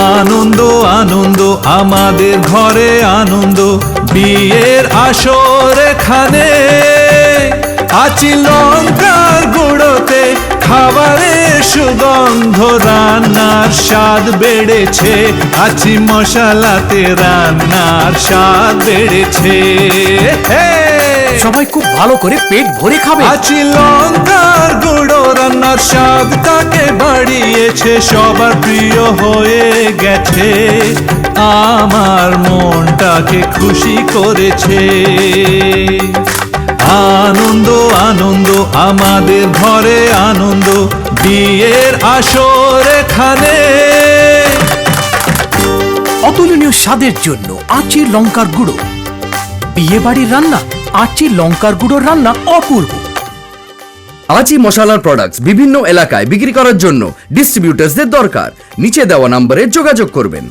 আনন্দ আনন্দ আমাদের ঘরে আনন্দ, বিয়ের আসর এখানে। আছি লঙ্কার গুঁড়োতে খাবারের সুগন্ধ, রান্নার স্বাদ বেড়েছে। আছি মশলাতে রান্নার স্বাদ বেড়েছে। সবাই খুব ভালো করে পেট ভরে খাবে। আছি লঙ্কার গুঁড়ো, রান্নার স্বাদ তাকে বাড়িয়েছে, সবার প্রিয় হয়ে গেছে, আমার মনটাকে খুশি করেছে। আনন্দ আনন্দ আমাদের ঘরে আনন্দ, বিয়ের আসর এখানে। অতুলনীয় স্বাদের জন্য আচি লঙ্কার গুঁড়ো। বিয়ে বাড়ির রান্না, আচি লঙ্কার গুঁড়োর রান্না অপূর্ব। আচি মশলার প্রোডাক্টস বিভিন্ন এলাকায় বিক্রি করার জন্য ডিস্ট্রিবিউটার্সদের দরকার। নিচে দেওয়া নম্বরে যোগাযোগ করবেন।